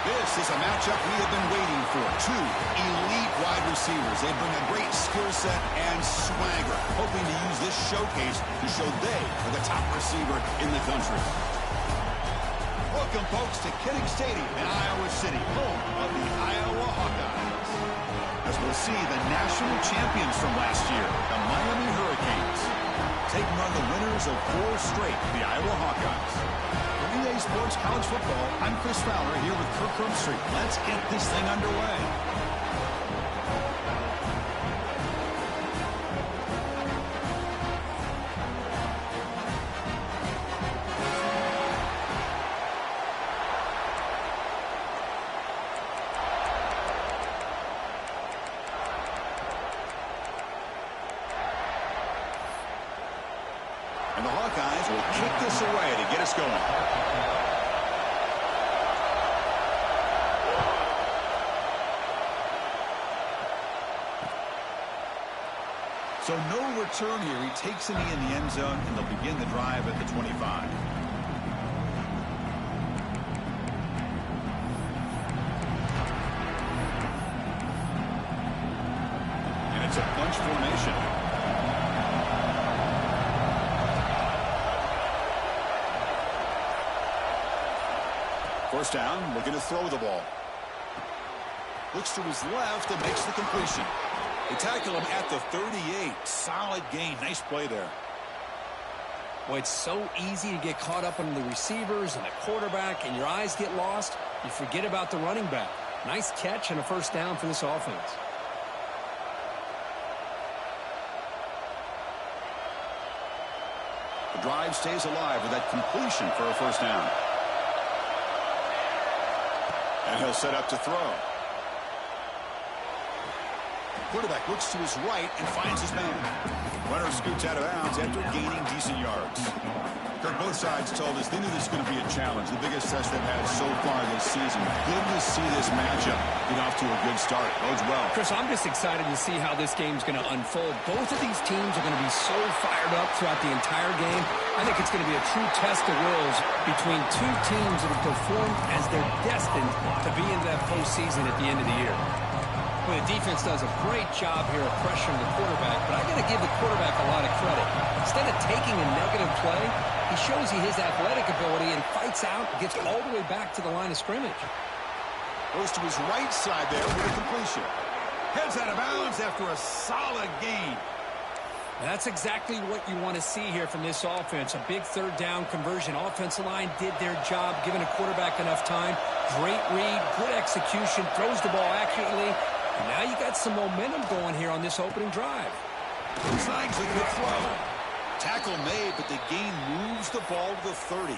This is a matchup we have been waiting for. Two elite wide receivers. They bring a great skill set and swagger, hoping to use this showcase to show they are the top receiver in the country. Welcome, folks, to Kinnick Stadium in Iowa City, home of the Iowa Hawkeyes. As we'll see the national champions from last year, the Miami Hurricanes, taking on the winners of 4 straight, the Iowa Hawkeyes. For EA Sports College Football, I'm Chris Fowler here with Kirk Herbstreit. Let's get this thing underway. And the Hawkeyes will kick this away to get us going. So no return here. He takes a knee in the end zone, and they'll begin the drive at the 25. And it's a bunch formation. First down, looking to throw the ball. Looks to his left and makes the completion. They tackle him at the 38. Solid gain. Nice play there. Well, it's so easy to get caught up on the receivers and the quarterback, and your eyes get lost. You forget about the running back. Nice catch and a first down for this offense. The drive stays alive with that completion for a first down. And he'll set up to throw. Quarterback looks to his right and finds his man. Runner scoots out of bounds after gaining decent yards. Kirk, both sides told us they knew this was going to be a challenge, the biggest test they've had so far this season. Good to see this matchup get off to a good start. Bodes well. Chris, I'm just excited to see how this game's going to unfold. Both of these teams are going to be so fired up throughout the entire game. I think it's going to be a true test of wills between two teams that have performed as they're destined to be in that postseason at the end of the year. Well, the defense does a great job here of pressuring the quarterback, but I got to give the quarterback a lot of credit. Instead of taking a negative play, he shows you his athletic ability and fights out, gets all the way back to the line of scrimmage. Goes to his right side there with a completion. Heads out of bounds after a solid gain. That's exactly what you want to see here from this offense. A big third down conversion. Offensive line did their job, giving a quarterback enough time. Great read, good execution, throws the ball accurately. And now you got some momentum going here on this opening drive. Signs a good throw. Tackle made, but the gain moves the ball to the 30.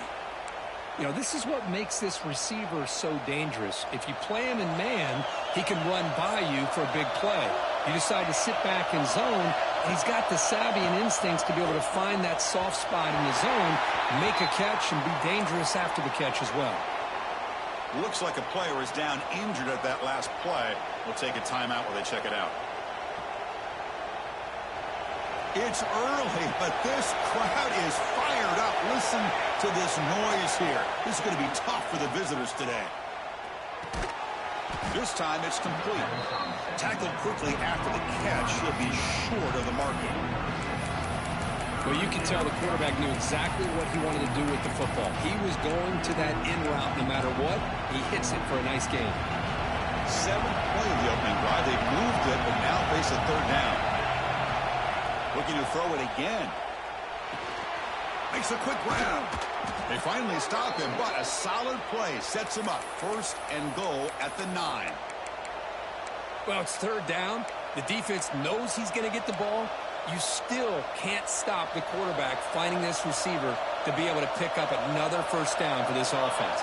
You know, this is what makes this receiver so dangerous. If you play him in man, he can run by you for a big play. You decide to sit back in zone, he's got the savvy and instincts to be able to find that soft spot in the zone, make a catch, and be dangerous after the catch as well. Looks like a player is down injured at that last play. We'll take a timeout while they check it out. It's early, but this crowd is fired up. Listen to this noise here. This is going to be tough for the visitors today. This time it's complete. Tackled quickly after the catch. He'll be short of the marking. Well, you can tell the quarterback knew exactly what he wanted to do with the football. He was going to that in route no matter what. He hits it for a nice gain. 7th play of the opening drive. They've moved it, but now face a third down. Looking to throw it again. Makes a quick grab. They finally stop him, but a solid play sets him up. 1st and goal at the 9. Well, it's third down. The defense knows he's going to get the ball. You still can't stop the quarterback finding this receiver to be able to pick up another first down for this offense.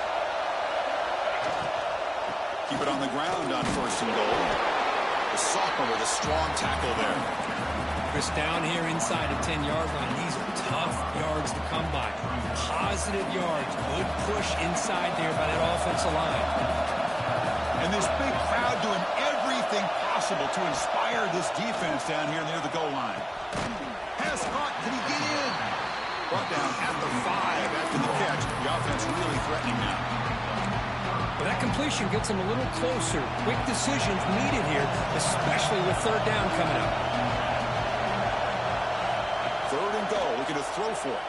Keep it on the ground on 1st and goal. The sophomore with a strong tackle there. Chris, down here inside the 10-yard line, these are tough yards to come by. Positive yards, good push inside there by that offensive line. And this big crowd doing everything possible to inspire this defense down here near the goal line. Pass caught. Can he get in? Brought down at the 5 after the catch. The offense really threatening now. Well, that completion gets him a little closer. Quick decisions needed here, especially with third down coming up. Third and goal. Looking to throw for it.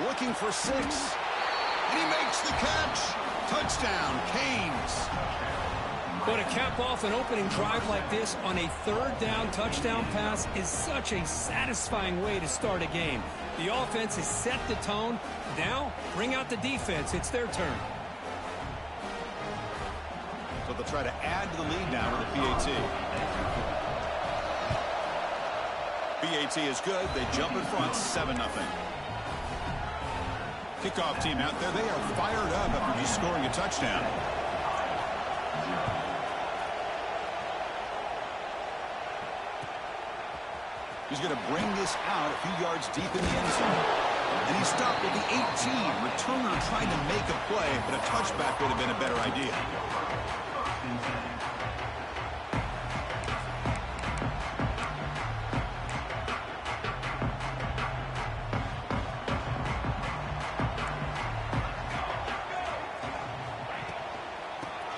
Looking for 6. And he makes the catch. Touchdown, Canes. But to cap off an opening drive like this on a third down touchdown pass is such a satisfying way to start a game. The offense has set the tone. Now, bring out the defense. It's their turn. So they'll try to add to the lead now with the PAT. PAT is good. They jump in front, 7-0. Kickoff team out there. They are fired up after just scoring a touchdown. He's going to bring this out a few yards deep in the end zone. And he stopped at the 18. Returner trying to make a play, but a touchback would have been a better idea.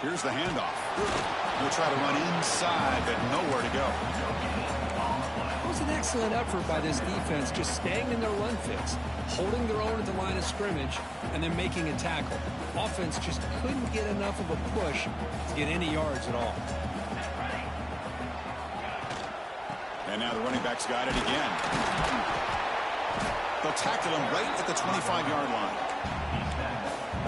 Here's the handoff. He'll try to run inside, but nowhere to go. It was an excellent effort by this defense, just staying in their run fix, holding their own at the line of scrimmage, and then making a tackle. Offense just couldn't get enough of a push to get any yards at all. And now the running back's got it again. They'll tackle him right at the 25-yard line.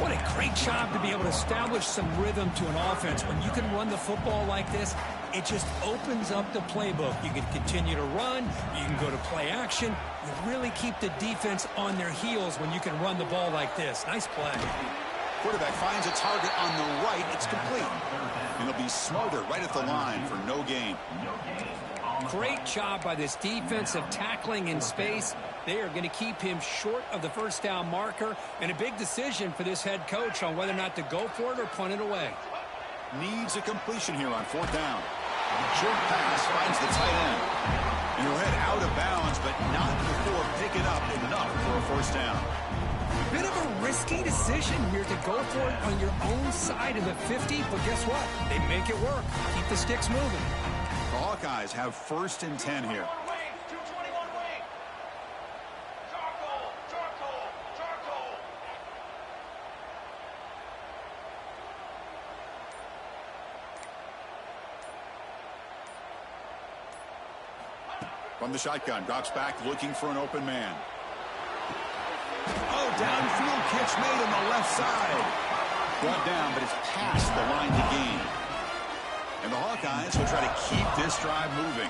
What a great job to be able to establish some rhythm to an offense. When you can run the football like this, it just opens up the playbook. You can continue to run. You can go to play action. You really keep the defense on their heels when you can run the ball like this. Nice play. Quarterback finds a target on the right. It's complete. And it'll be Smothered right at the line for no gain. Great job by this defensive tackling in space. They are going to keep him short of the first down marker, and a big decision for this head coach on whether or not to go for it or punt it away. Needs a completion here on fourth down. Short pass finds the tight end. And he'll head out of bounds, but not before picking up enough for a first down. Bit of a risky decision here to go for it on your own side of the 50, but guess what? They make it work. Keep the sticks moving. The Hawkeyes have 1st and 10 here. From the shotgun, drops back looking for an open man. Oh, downfield catch made on the left side. Brought down, but it's past the line to gain. And the Hawkeyes will try to keep this drive moving.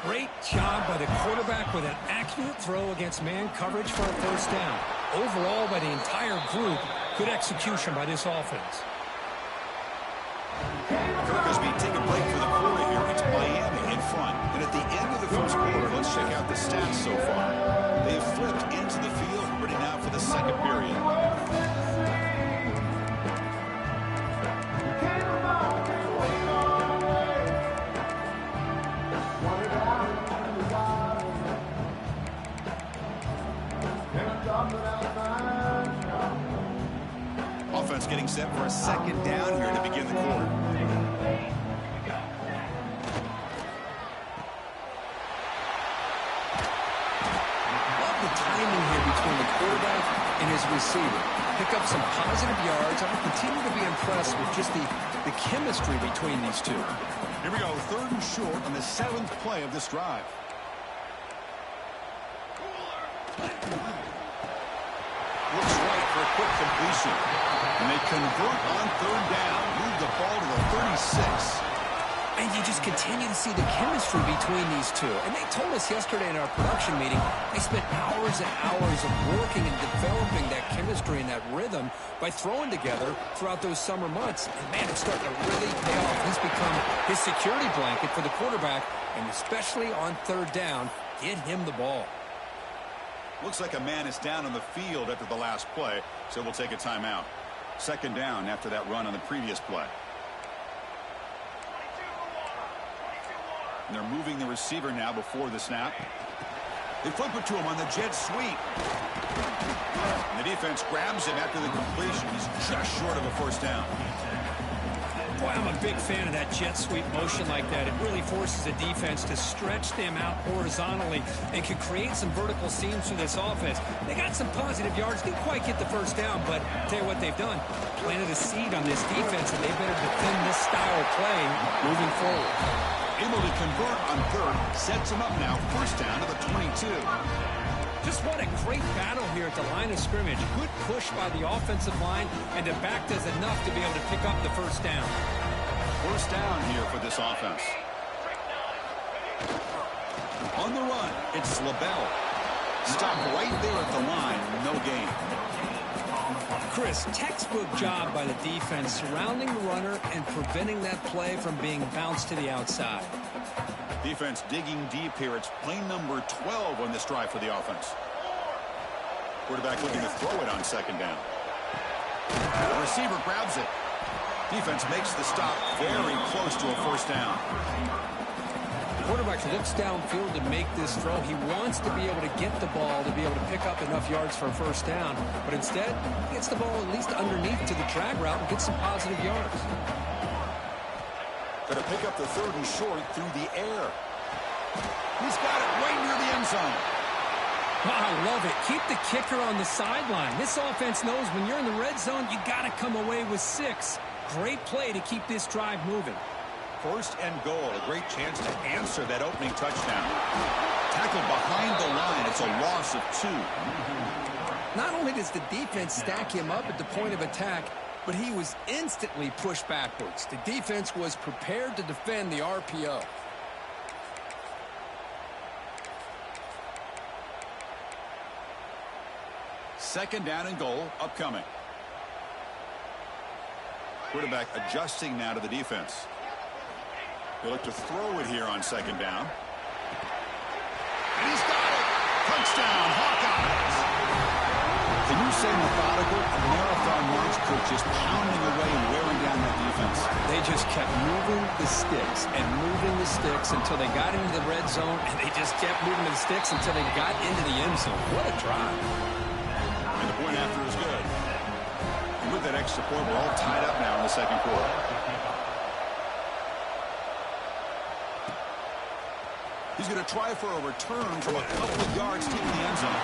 Great job by the quarterback with an accurate throw against man coverage for a first down. Overall, by the entire group, good execution by this offense. Kirkosby take a break for the quarter here. It's Miami in front. And at the end of the first quarter, let's check out the stats so far. They've flipped into the field, ready now for the second period. Offense getting set for a second down here to begin the quarter. Love the timing here between the quarterback and his receiver. Pick up some positive yards. I will continue to be impressed with just the chemistry between these two. Here we go, 3rd and short on the 7th play of this drive. Looks right for a quick completion. And they convert on 3rd down. Move the ball to the 36. And you just continue to see the chemistry between these two. And they told us yesterday in our production meeting, they spent hours and hours of working and developing that chemistry and that rhythm by throwing together throughout those summer months. And, man, it's starting to really pay off. He's become his security blanket for the quarterback, and especially on 3rd down, get him the ball. Looks like a man is down on the field after the last play, so we'll take a timeout. 2nd down after that run on the previous play. And they're moving the receiver now before the snap. They flip it to him on the jet sweep. And the defense grabs him after the completion. He's just short of a first down. Boy, I'm a big fan of that jet sweep motion like that. It really forces the defense to stretch them out horizontally and can create some vertical seams through this offense. They got some positive yards. Didn't quite get the first down, but I'll tell you what they've done. Planted a seed on this defense, and they better defend this style of play moving forward. Able to convert on third, sets him up now, first down to the 22. Just what a great battle here at the line of scrimmage. Good push by the offensive line, and the back does enough to be able to pick up the first down. First down here for this offense. On the run, it's LaBelle. Stopped right there at the line, no gain. Chris, textbook job by the defense surrounding the runner and preventing that play from being bounced to the outside. Defense digging deep here. It's play number 12 on this drive for the offense. Quarterback looking to throw it on second down. The receiver grabs it. Defense makes the stop very close to a first down. The quarterback looks downfield to make this throw. He wants to be able to get the ball to be able to pick up enough yards for a first down. But instead, he gets the ball at least underneath to the drag route and gets some positive yards. Going to pick up the third and short through the air. He's got it right near the end zone. Oh, I love it. Keep the kicker on the sideline. This offense knows when you're in the red zone, you got to come away with 6. Great play to keep this drive moving. First and goal. A great chance to answer that opening touchdown. Tackled behind the line. It's a loss of 2. Not only does the defense stack him up at the point of attack, but he was instantly pushed backwards. The defense was prepared to defend the RPO. Second down and goal upcoming. Quarterback adjusting now to the defense. He'll look to throw it here on second down. And he's got it! Touchdown, Hawkeyes! Can you say methodical? A marathon launch coach just pounding away and wearing down that defense. They just kept moving the sticks and moving the sticks until they got into the red zone, and they just kept moving the sticks until they got into the end zone. What a drive. And the point after is good. And with that extra point, we're all tied up now in the second quarter. He's going to try for a return from a couple of yards deep in the end zone.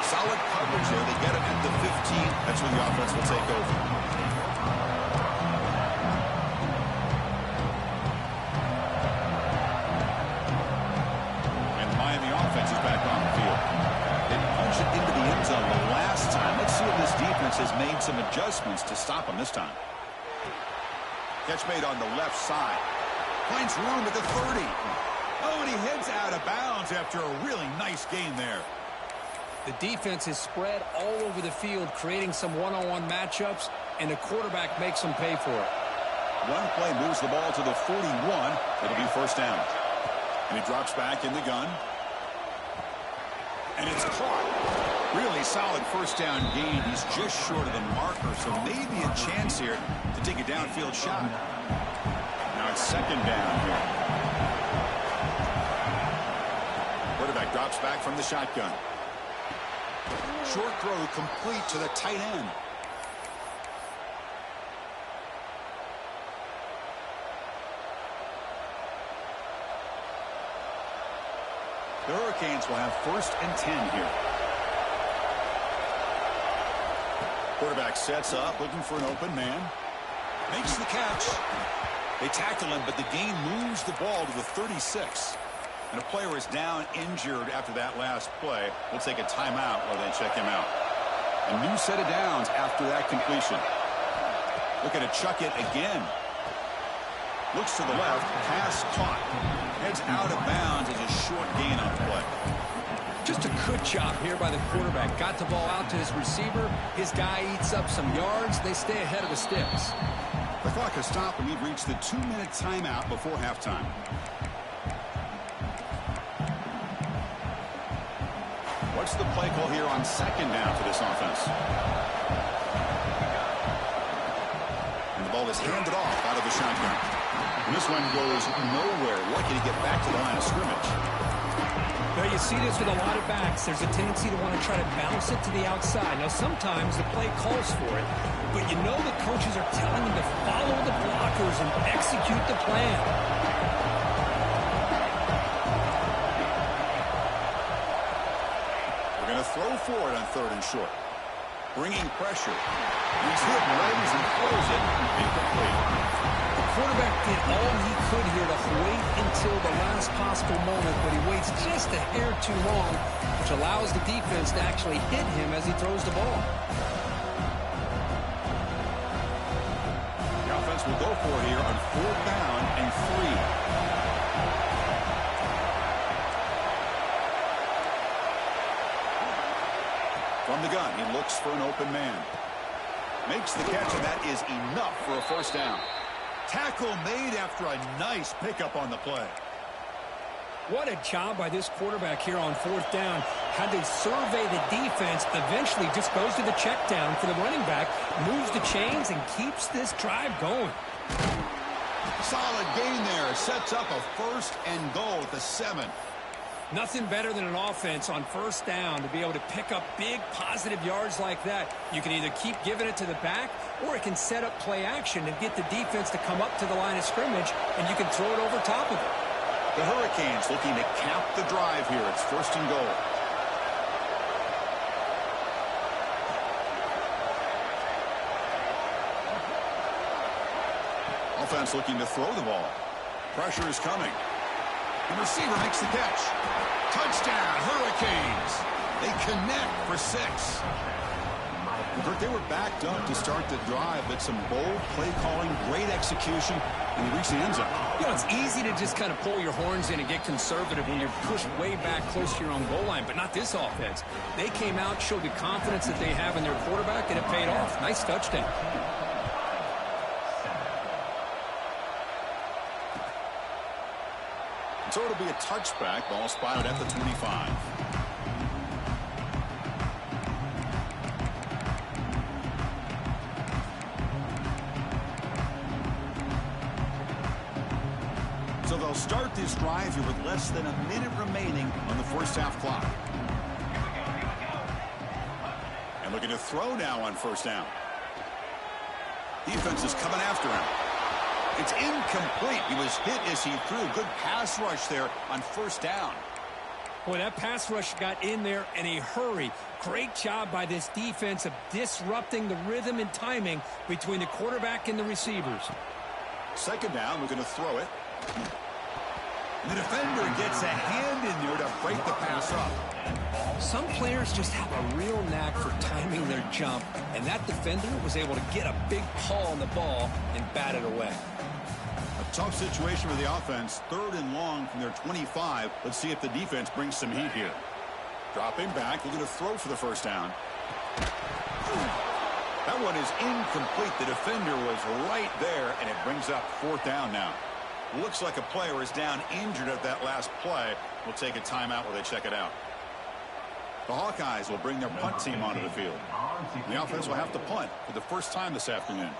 Solid coverage there. They get it at the 15. That's when the offense will take over. And the Miami offense is back on the field. They punched it into the end zone the last time. Let's see if this defense has made some adjustments to stop them this time. Catch made on the left side. Finds room at the 30. Oh, and he heads out of bounds after a really nice gain there. The defense is spread all over the field, creating some one-on-one matchups, and the quarterback makes them pay for it. One play moves the ball to the 41. It'll be first down. And he drops back in the gun. And it's caught. Really solid first down gain. He's just short of the marker, so maybe a chance here to take a downfield shot. Now it's second down here. Quarterback drops back from the shotgun. Short throw complete to the tight end. The Hurricanes will have first and 10 here. Quarterback sets up, looking for an open man. Makes the catch. They tackle him, but the gain moves the ball to the 36. And a player is down injured after that last play. We'll take a timeout while they check him out. A new set of downs after that completion. Looking to chuck it again. Looks to the left. Pass caught. Heads out of bounds as a short gain on the play. Just a good job here by the quarterback. Got the ball out to his receiver. His guy eats up some yards. They stay ahead of the sticks. The clock has stopped, and we've reached the 2-minute timeout before halftime. What's the play call here on second down for this offense? And the ball is handed off out of the shotgun. And this one goes nowhere. Lucky to get back to the line of scrimmage. Well, you see this with a lot of backs. There's a tendency to want to try to bounce it to the outside. Now, sometimes the play calls for it, but you know the coaches are telling them to follow the blockers and execute the plan. We're going to throw for it on 3rd and short. Bringing pressure. He's hit, runs, and throws it. Incomplete. The quarterback did all he could here to wait until the last possible moment, but he waits just a hair too long, which allows the defense to actually hit him as he throws the ball. The offense will go for it here on 4th down and 3. From the gun, he looks for an open man. Makes the catch, and that is enough for a 1st down. Tackle made after a nice pickup on the play. What a job by this quarterback here on 4th down. Had to survey the defense, eventually just goes to the check down for the running back, moves the chains, and keeps this drive going. Solid gain there. Sets up a 1st and goal at the 7. Nothing better than an offense on 1st down to be able to pick up big positive yards like that. You can either keep giving it to the back, or it can set up play action and get the defense to come up to the line of scrimmage, and you can throw it over top of it. The Hurricanes looking to cap the drive here. It's 1st and goal. Offense looking to throw the ball. Pressure is coming. The receiver makes the catch. Touchdown, Hurricanes. They connect for 6. Kurt, they were backed up to start the drive, but some bold play calling, great execution, and they reached the end zone. You know, it's easy to just kind of pull your horns in and get conservative when you're pushed way back close to your own goal line, but not this offense. They came out, showed the confidence that they have in their quarterback, and it paid off. Nice touchdown. So it'll be a touchback. Ball spotted at the 25. So they'll start this drive here with less than a minute remaining on the 1st half clock. And looking to throw now on 1st down. Defense is coming after him. It's incomplete. He was hit as he threw. Good pass rush there on 1st down. Boy, that pass rush got in there in a hurry. Great job by this defense of disrupting the rhythm and timing between the quarterback and the receivers. 2nd down, we're going to throw it. The defender gets a hand in there to break the pass up. Some players just have a real knack for timing their jump, and that defender was able to get a big paw on the ball and bat it away. A tough situation for the offense. 3rd and long from their 25. Let's see if the defense brings some heat here. Dropping back, looking to throw for the 1st down. That one is incomplete. The defender was right there, and it brings up 4th down now. Looks like a player is down injured at that last play. We'll take a timeout while they check it out. The Hawkeyes will bring their punt team onto the field. The offense will have to punt for the 1st time this afternoon.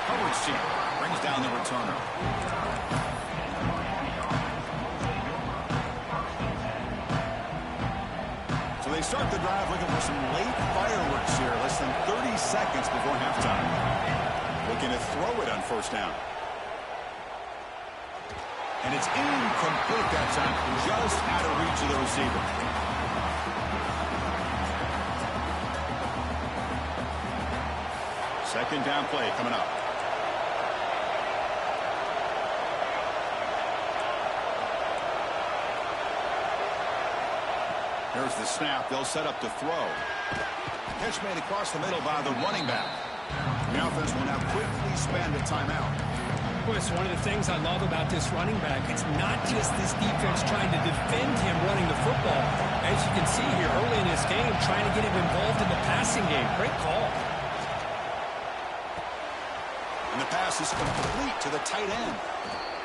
Howard brings down the returner. So they start the drive looking for some late fireworks here. Less than 30 seconds before halftime. Looking to throw it on 1st down. And it's incomplete that time. Just out of reach of the receiver. Second down play coming up. Here's the snap. They'll set up to throw. Catch made across the middle by the running back. The offense will now quickly spend a timeout. Well, it's one of the things I love about this running back. It's not just this defense trying to defend him running the football. As you can see here early in this game, trying to get him involved in the passing game. Great call. And the pass is complete to the tight end.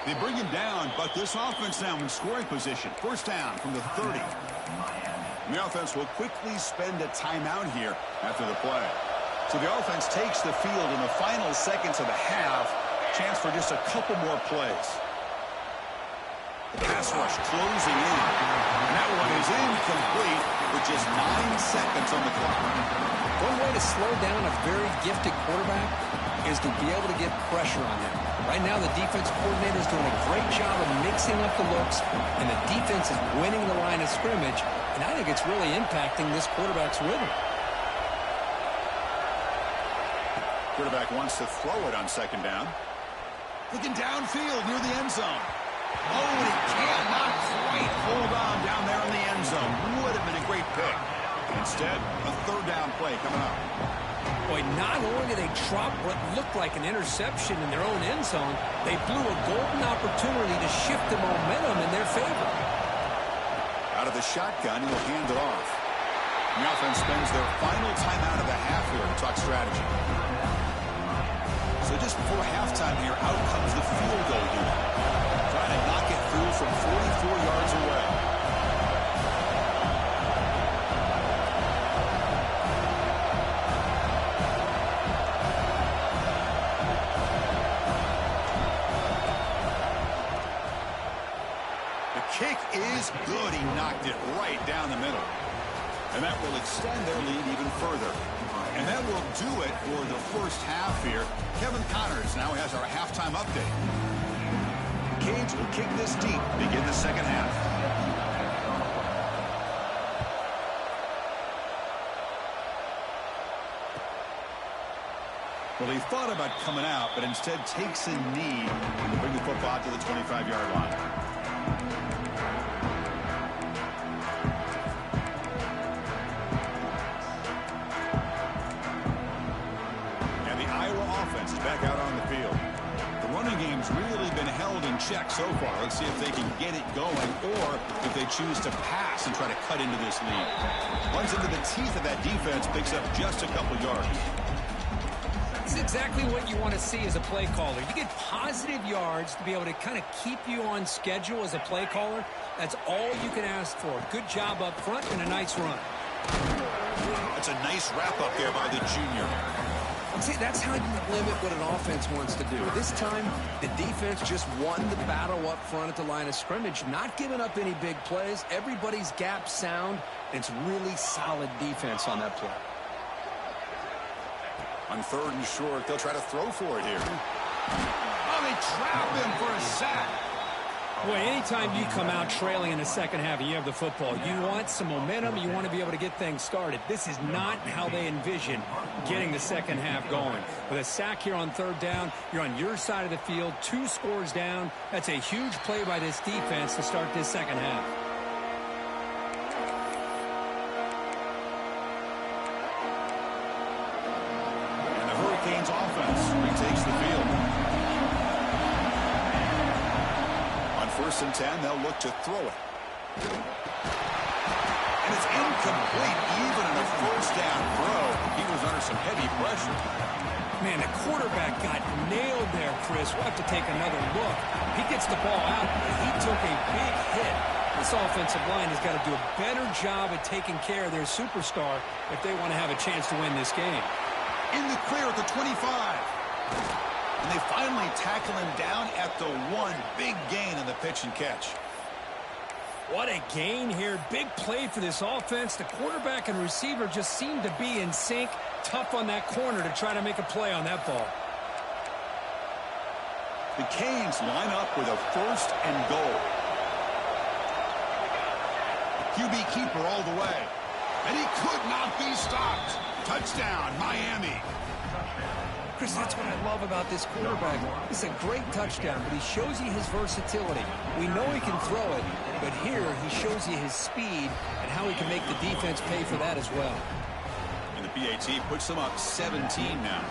They bring him down, but this offense now in scoring position. First down from the 30. And the offense will quickly spend a timeout here after the play. So the offense takes the field in the final seconds of the half. Chance for just a couple more plays. The pass rush closing in. And that one is incomplete with just 9 seconds on the clock. One way to slow down a very gifted quarterback is to be able to get pressure on him. Right now, the defense coordinator is doing a great job of mixing up the looks, and the defense is winning the line of scrimmage, and I think it's really impacting this quarterback's rhythm. Quarterback wants to throw it on second down. Looking downfield near the end zone. Oh, and he cannot quite hold on down there in the end zone. Would have been a great pick. Instead, a third down play coming up. Boy, not only did they drop what looked like an interception in their own end zone, they blew a golden opportunity to shift the momentum in their favor. Out of the shotgun, he'll hand it off. The offense spends their final timeout of the half here to talk strategy. So just before halftime here, out comes the field goal unit. Trying to knock it through from 44 yards away. The kick is good. He knocked it right down the middle. And that will extend their lead even further. And that will do it for the first half here. Kevin Connors now has our halftime update. Canes will kick this deep, begin the second half. Well, he thought about coming out, but instead takes a knee to bring the football out to the 25-yard line. Is back out on the field. The running game's really been held in check so far. Let's see if they can get it going or if they choose to pass and try to cut into this lead. Runs into the teeth of that defense, picks up just a couple yards. This is exactly what you want to see as a play caller. You get positive yards to be able to kind of keep you on schedule as a play caller. That's all you can ask for. Good job up front and a nice run. That's a nice wrap up there by the junior. See, that's how you limit what an offense wants to do. This time, the defense just won the battle up front at the line of scrimmage, not giving up any big plays. Everybody's gap sound, and it's really solid defense on that play. On third and short, they'll try to throw for it here. Oh, they trap him for a sack. Boy, anytime you come out trailing in the second half and you have the football, you want some momentum, you want to be able to get things started. This is not how they envision getting the second half going. With a sack here on third down, you're on your side of the field, 2 scores down. That's a huge play by this defense to start this second half. And the Hurricanes offense retakes the field. First and 10, they'll look to throw it. And it's incomplete, even in a first down throw. He was under some heavy pressure. Man, the quarterback got nailed there, Chris. We'll have to take another look. He gets the ball out, but he took a big hit. This offensive line has got to do a better job at taking care of their superstar if they want to have a chance to win this game. In the clear at the 25. And they finally tackle him down at the 1. Big gain on the pitch and catch. What a gain here. Big play for this offense. The quarterback and receiver just seem to be in sync. Tough on that corner to try to make a play on that ball. The Canes line up with a first and goal. QB keeper all the way. And he could not be stopped. Touchdown, Miami. Chris, that's what I love about this quarterback. It's a great touchdown, but he shows you his versatility. We know he can throw it, but here he shows you his speed and how he can make the defense pay for that as well. And the PAT puts them up 17 now.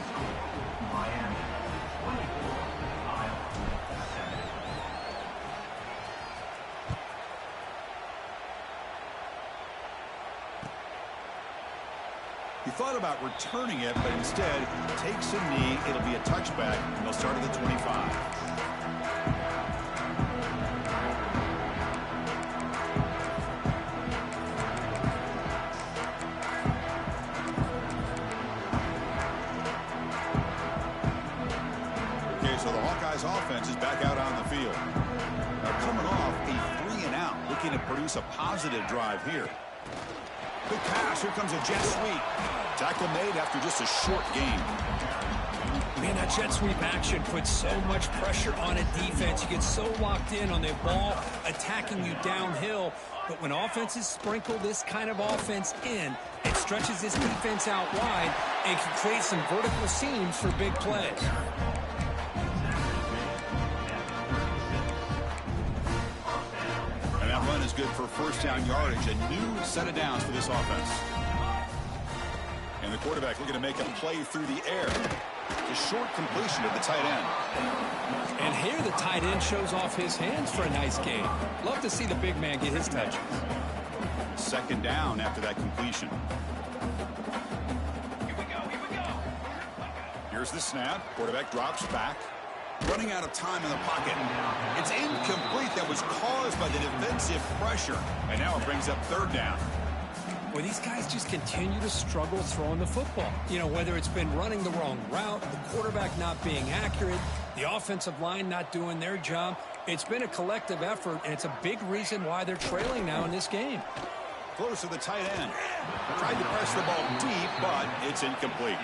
He thought about returning it, but instead takes a knee. It'll be a touchback, and they'll start at the 25. looking to produce a positive drive here. Good pass. Here comes a jet sweep. Tackle made after just a short game. Man, that jet sweep action puts so much pressure on a defense. You get so locked in on the ball attacking you downhill. But when offenses sprinkle this kind of offense in, it stretches this defense out wide and can create some vertical seams for big plays. And that run is good for first down yardage. A new set of downs for this offense. And the quarterback looking to make a play through the air. A short completion to the tight end. And here the tight end shows off his hands for a nice game. Love to see the big man get his touches. Second down after that completion. Here we go. Here's the snap. Quarterback drops back. Running out of time in the pocket. It's incomplete. That was caused by the defensive pressure. And now it brings up third down. Well, these guys just continue to struggle throwing the football. You know, whether it's been running the wrong route, the quarterback not being accurate, the offensive line not doing their job. It's been a collective effort, and it's a big reason why they're trailing now in this game. Close to the tight end. Tried to press the ball deep, but it's incomplete.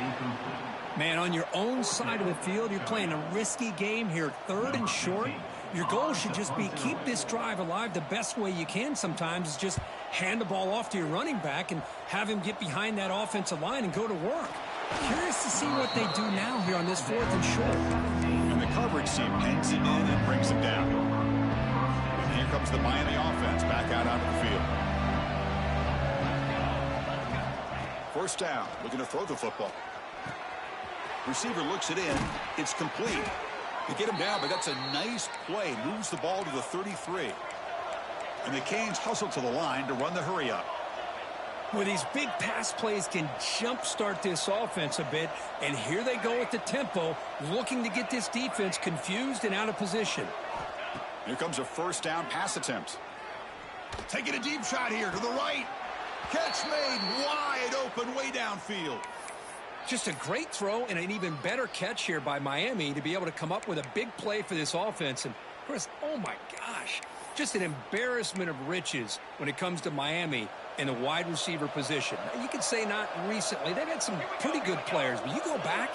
Man, on your own side of the field, you're playing a risky game here, third and short. Your goal should just be keep this drive alive the best way you can sometimes is just hand the ball off to your running back and have him get behind that offensive line and go to work. Curious to see what they do now here on this fourth and short. And the coverage team pens him in and brings him down. And here comes the Miami offense back out onto the field. First down, looking to throw the football. Receiver looks it in. It's complete. They get him down, but that's a nice play. Moves the ball to the 33. And the Canes hustle to the line to run the hurry up. Well, these big pass plays can jumpstart this offense a bit. And here they go with the tempo, looking to get this defense confused and out of position. Here comes a first down pass attempt. Taking a deep shot here to the right. Catch made wide open way downfield. Just a great throw and an even better catch here by Miami to be able to come up with a big play for this offense. And, Chris, oh, my gosh, just an embarrassment of riches when it comes to Miami in the wide receiver position. Now, you could say not recently. They've had some pretty good players, but you go back,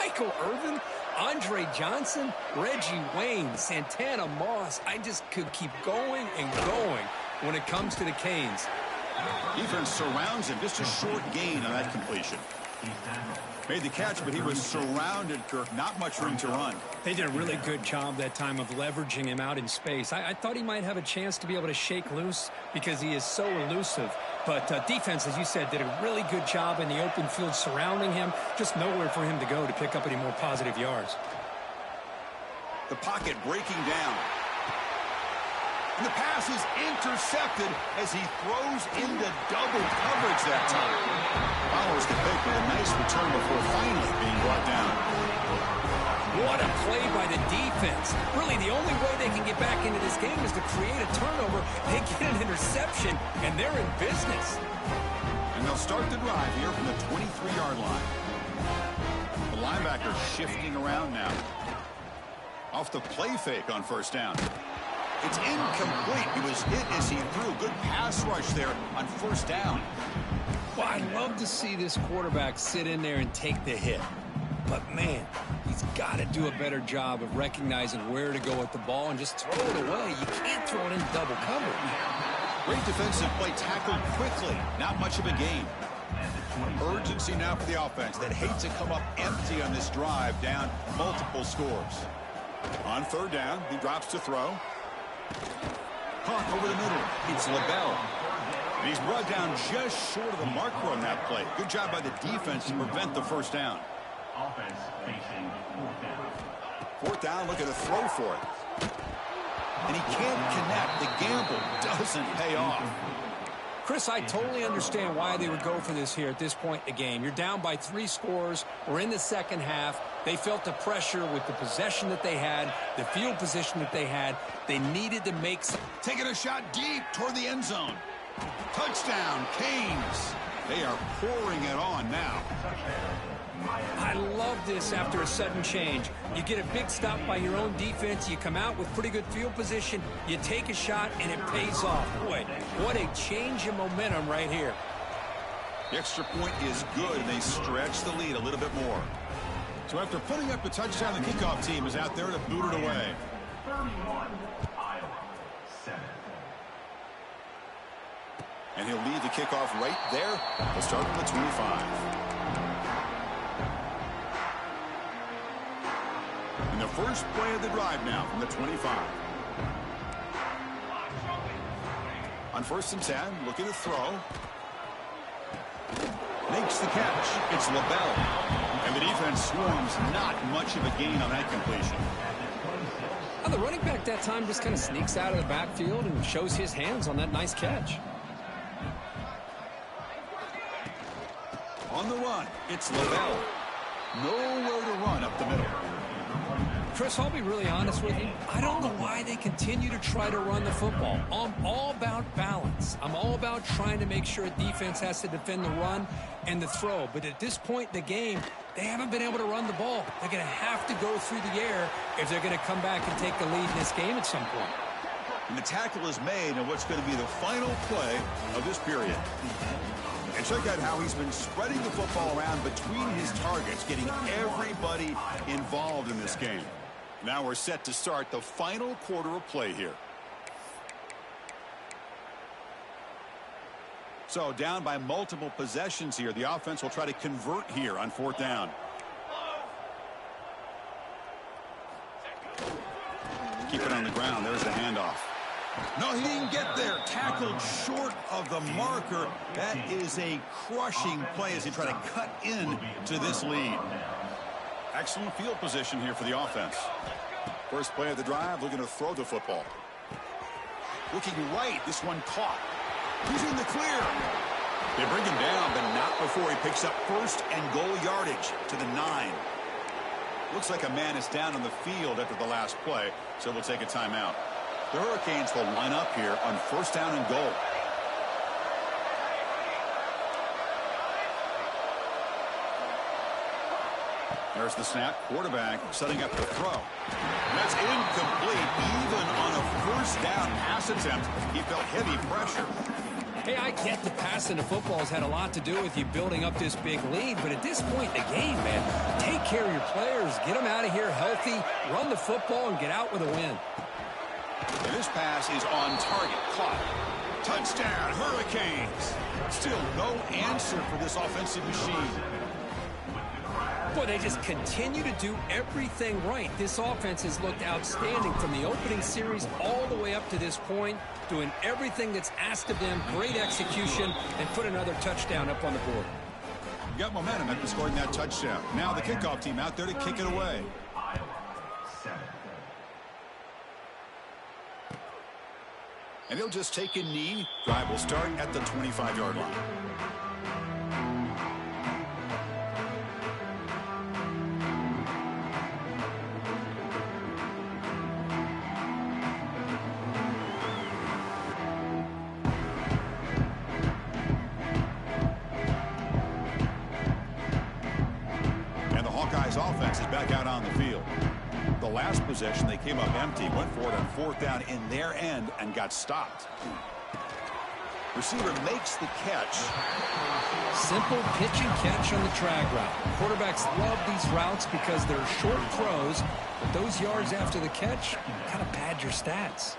Michael Irvin, Andre Johnson, Reggie Wayne, Santana Moss. I just could keep going and going when it comes to the Canes. Defense surrounds him. Just a short gain on that completion. Made the catch, but he was surrounded, Kirk. Not much room to run. They did a really good job that time of leveraging him out in space. I thought he might have a chance to be able to shake loose because he is so elusive. But defense, as you said, did a really good job in the open field surrounding him. Just nowhere for him to go to pick up any more positive yards. The pocket breaking down. And the pass is intercepted as he throws into double coverage that time. Followers can pick a nice return before finally being brought down. What a play by the defense. Really, the only way they can get back into this game is to create a turnover. They get an interception, and they're in business. And they'll start the drive here from the 23-yard line. The linebacker shifting around now. Off the play fake on first down. It's incomplete. He was hit as he threw. Good pass rush there on first down. Well, I'd love to see this quarterback sit in there and take the hit. But, man, he's got to do a better job of recognizing where to go with the ball and just throw it away. You can't throw it in double coverage. Great defensive play, tackled quickly. Not much of a gain. Urgency now for the offense that hate to come up empty on this drive, down multiple scores. On third down, he drops to throw. Hawk over the middle. It's LaBelle. And he's brought down just short of the marker on that play. Good job by the defense to prevent the first down. Offense facing fourth down. Fourth down, look at a throw for it. And he can't connect. The gamble doesn't pay off. Chris, I totally understand why they would go for this here at this point in the game. You're down by 3 scores. We're in the second half. They felt the pressure with the possession that they had, the field position that they had. They needed to make some. Taking a shot deep toward the end zone. Touchdown, Canes. They are pouring it on now. I love this after a sudden change. You get a big stop by your own defense. You come out with pretty good field position. You take a shot, and it pays off. Boy, what a change in momentum right here. The extra point is good, and they stretch the lead a little bit more. So after putting up the touchdown, the kickoff team is out there to boot it away. 31, Iowa, 7. And he'll leave the kickoff right there. We'll start from the 25. And the first play of the drive now from the 25. On 1st and 10, looking to throw. Makes the catch. It's LaBelle. And the defense swarms. Not much of a gain on that completion. Well, the running back that time just kind of sneaks out of the backfield and shows his hands on that nice catch. On the run, it's LaBelle. Nowhere to run up the middle. Chris, I'll be really honest with you. I don't know why they continue to try to run the football. I'm all about balance. I'm all about trying to make sure a defense has to defend the run and the throw. But at this point in the game, they haven't been able to run the ball. They're going to have to go through the air if they're going to come back and take the lead in this game at some point. And the tackle is made on what's going to be the final play of this period. And check out how he's been spreading the football around between his targets, getting everybody involved in this game. Now we're set to start the final quarter of play here. So down by multiple possessions here. The offense will try to convert here on 4th down. Keep it on the ground. There's the handoff. No, he didn't get there. Tackled short of the marker. That is a crushing play as he try to cut in to this lead. Excellent field position here for the offense. First play of the drive, looking to throw the football. Looking right, this one caught. He's in the clear. They bring him down, but not before he picks up 1st and goal yardage to the 9. Looks like a man is down on the field after the last play, so we'll take a timeout. The Hurricanes will line up here on 1st down and goal. There's the snap. Quarterback setting up the throw. And that's incomplete. Even on a 1st down pass attempt, he felt heavy pressure. Hey, I get the passing the football has had a lot to do with you building up this big lead, but at this point in the game, man, take care of your players, get them out of here healthy, run the football, and get out with a win. And this pass is on target. Caught. Touchdown, Hurricanes. Still no answer for this offensive machine. Boy, they just continue to do everything right. This offense has looked outstanding from the opening series all the way up to this point, doing everything that's asked of them, great execution, and put another touchdown up on the board. You got momentum after scoring that touchdown. Now the kickoff team out there to kick it away. Iowa, 7. And he'll just take a knee. Drive will start at the 25-yard line. Offense is back out on the field. The last possession, they came up empty, went for it on 4th down in their end and got stopped. Receiver makes the catch. Simple pitch and catch on the drag route. Quarterbacks love these routes because they're short throws, but those yards after the catch kind of pad your stats.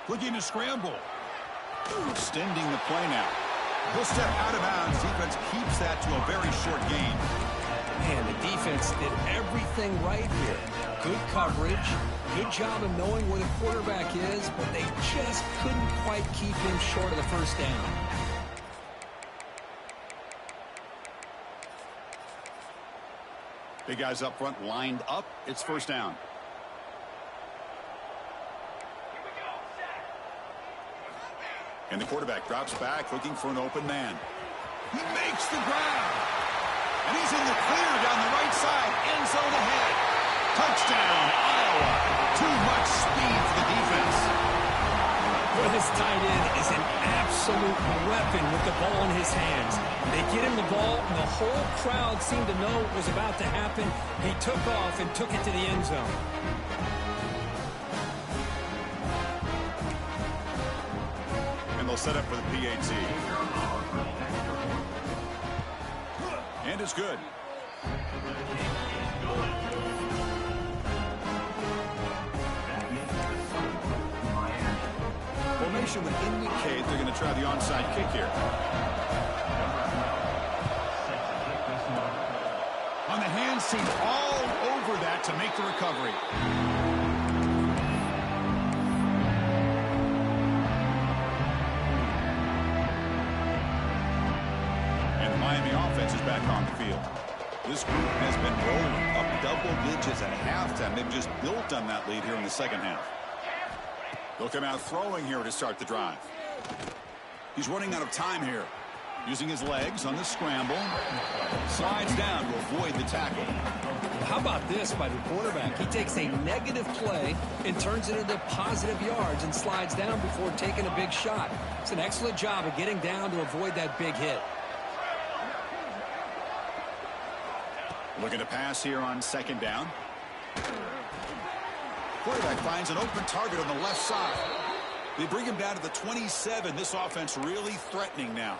Looking to scramble. Extending the play now. He'll step out of bounds. Defense keeps that to a very short gain. Man, the defense did everything right here. Good coverage, good job of knowing where the quarterback is, but they just couldn't quite keep him short of the 1st down. Big guys up front lined up. It's 1st down. And the quarterback drops back looking for an open man. He makes the grab. And he's in the clear down the right side. End zone ahead. Touchdown, Iowa. Too much speed for the defense. Boy, this tight end is an absolute weapon with the ball in his hands. They get him the ball, and the whole crowd seemed to know what was about to happen. He took off and took it to the end zone. And they'll set up for the PAT. And it's good. Formation would indicate they're going to try the onside kick here. On the hands team all over that to make the recovery. And the Miami offense is back on the field. This group has been rolling up double digits at halftime. They've just built on that lead here in the second half. They'll come out throwing here to start the drive. He's running out of time here. Using his legs on the scramble. Slides down to avoid the tackle. How about this by the quarterback? He takes a negative play and turns it into positive yards and slides down before taking a big shot. It's an excellent job of getting down to avoid that big hit. Looking to pass here on second down. Quarterback finds an open target on the left side. They bring him down to the 27. This offense really threatening now.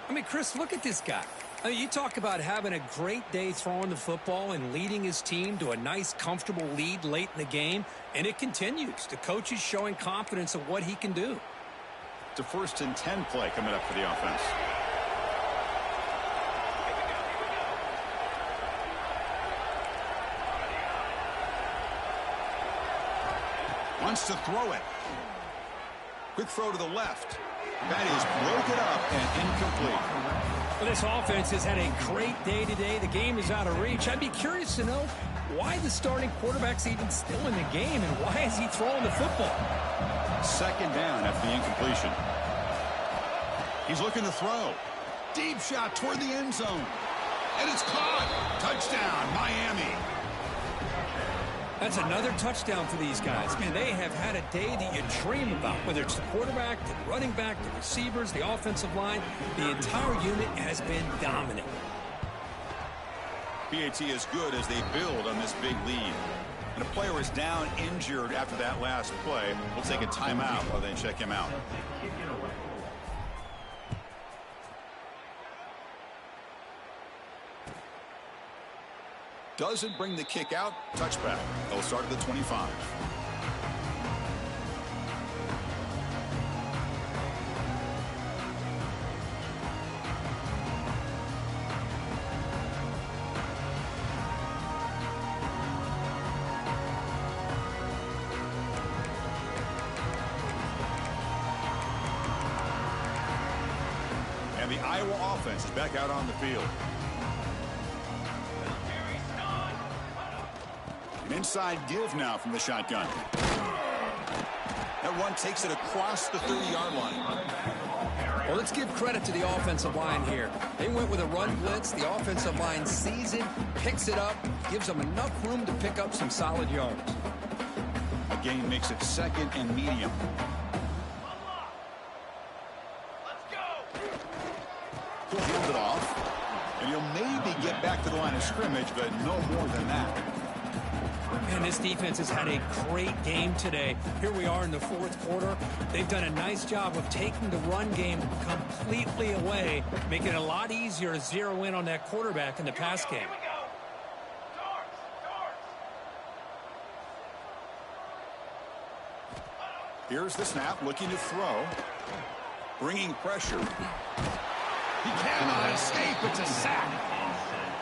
I mean, Chris, look at this guy. I mean, you talk about having a great day throwing the football and leading his team to a nice, comfortable lead late in the game, and it continues. The coach is showing confidence of what he can do. It's a 1st and 10 play coming up for the offense. Wants to throw it. Quick throw to the left. That is broken up and incomplete. Well, this offense has had a great day today. The game is out of reach. I'd be curious to know why the starting quarterback's even still in the game and why is he throwing the football? Second down after the incompletion. He's looking to throw. Deep shot toward the end zone. And it's caught. Touchdown, Miami. That's another touchdown for these guys. Man, they have had a day that you dream about, whether it's the quarterback, the running back, the receivers, the offensive line. The entire unit has been dominant. PAT is good as they build on this big lead. And a player is down injured after that last play. We'll take a timeout while they check him out. Doesn't bring the kick out. Touchback. They'll start at the 25. And the Iowa offense is back out on the field. Inside give now from the shotgun. That one takes it across the 30-yard line. Well, let's give credit to the offensive line here. They went with a run blitz. The offensive line sees it, picks it up, gives them enough room to pick up some solid yards. A gain makes it 2nd and medium. He'll hand it off, and he'll maybe get back to the line of scrimmage, but no more than that. And this defense has had a great game today. Here we are in the 4th quarter. They've done a nice job of taking the run game completely away, making it a lot easier to zero in on that quarterback in the pass game. Here's the snap, looking to throw. Bringing pressure. He cannot escape. It's a sack.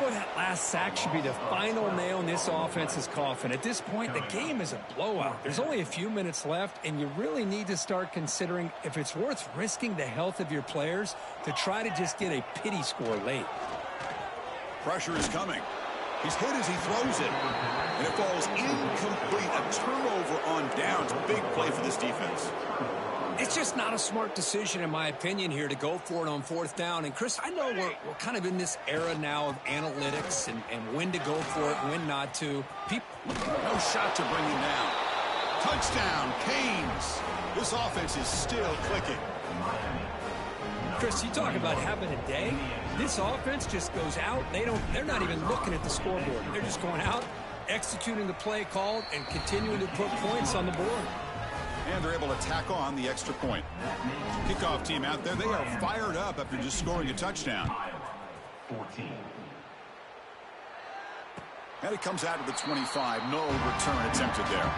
Boy, that last sack should be the final nail in this offense's coffin. At this point, the game is a blowout. There's only a few minutes left, and you really need to start considering if it's worth risking the health of your players to try to just get a pity score late. Pressure is coming. He's hit as he throws it. And it falls incomplete. A turnover on downs. Big play for this defense. It's just not a smart decision, in my opinion, here to go for it on 4th down. And, Chris, I know we're kind of in this era now of analytics and when to go for it, when not to. No shot to bring him down. Touchdown, Canes. This offense is still clicking. Chris, you talk about having a day. This offense just goes out. They're not even looking at the scoreboard. They're just going out, executing the play called, and continuing to put points on the board. And they're able to tack on the extra point. Kickoff team out there, they are fired up after just scoring a touchdown. 14. And it comes out to the 25. No return attempted there.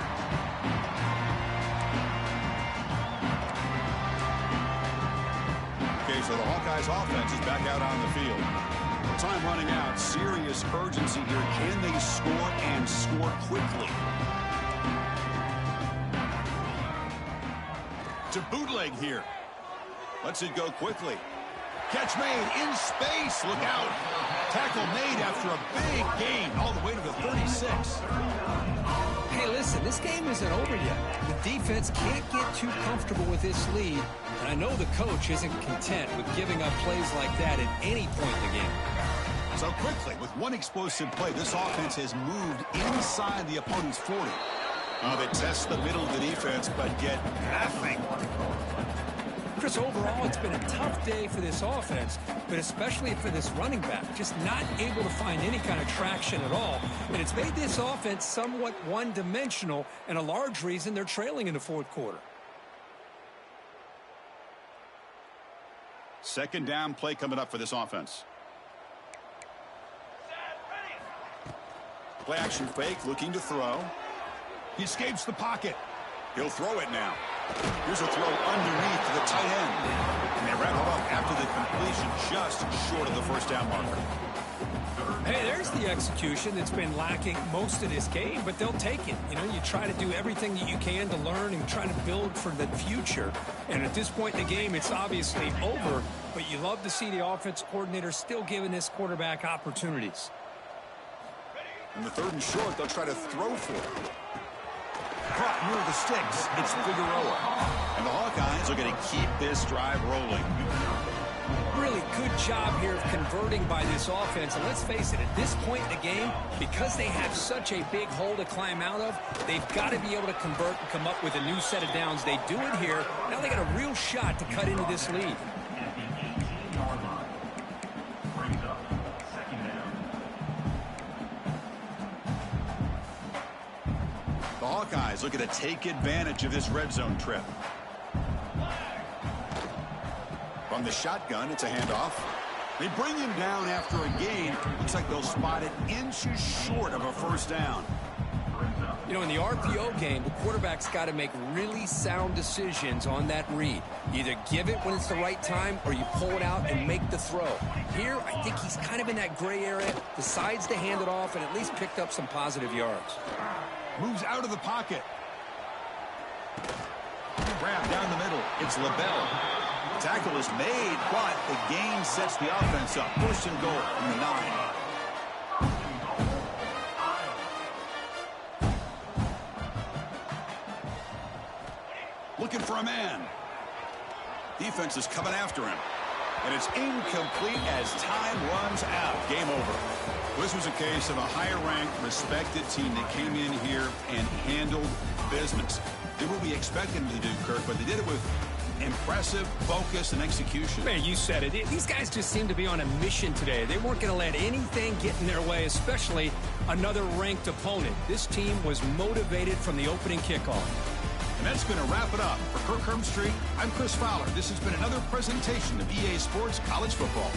Okay, so the Hawkeyes offense is back out on the field. Time running out. Serious urgency here. Can they score and score quickly? To bootleg here. Lets it go quickly. Catch made in space. Look out. Tackle made after a big gain all the way to the 36. Hey, listen, this game isn't over yet. The defense can't get too comfortable with this lead, and I know the coach isn't content with giving up plays like that at any point in the game. So quickly, with one explosive play, this offense has moved inside the opponent's 40. They test the middle of the defense, but get nothing. Chris, overall, it's been a tough day for this offense, but especially for this running back, just not able to find any kind of traction at all. And it's made this offense somewhat one-dimensional, and a large reason they're trailing in the fourth quarter. Second down play coming up for this offense. Play action fake, looking to throw. He escapes the pocket. He'll throw it now. Here's a throw underneath to the tight end. And they wrap it up after the completion, just short of the first down marker. Hey, there's the execution that's been lacking most of this game, but they'll take it. You know, you try to do everything that you can to learn and try to build for the future. And at this point in the game, it's obviously over, but you love to see the offense coordinator still giving this quarterback opportunities. In the third and short, they'll try to throw for it. Caught near the sticks. It's Figueroa. And the Hawkeyes are going to keep this drive rolling. Really good job here of converting by this offense. And let's face it, at this point in the game, because they have such a big hole to climb out of, they've got to be able to convert and come up with a new set of downs. They do it here. Now they got a real shot to cut into this lead. The Hawkeyes looking to take advantage of this red zone trip. From the shotgun, it's a handoff. They bring him down after a gain. Looks like they'll spot it inches short of a first down. You know, in the RPO game, the quarterback's got to make really sound decisions on that read. Either give it when it's the right time or you pull it out and make the throw. Here, I think he's kind of in that gray area, decides to hand it off and at least picked up some positive yards. Moves out of the pocket. Grab down the middle. It's LaBelle. Tackle is made, but the gain sets the offense up. First and goal from the 9. Looking for a man. Defense is coming after him. And it's incomplete as time runs out. Game over. This was a case of a higher-ranked, respected team that came in here and handled business. Did what we expected them to do, Kirk, but they did it with impressive focus and execution. Man, you said it. These guys just seem to be on a mission today. They weren't going to let anything get in their way, especially another ranked opponent. This team was motivated from the opening kickoff. And that's going to wrap it up. For Kirk Herbstreit, I'm Chris Fowler. This has been another presentation of EA Sports College Football.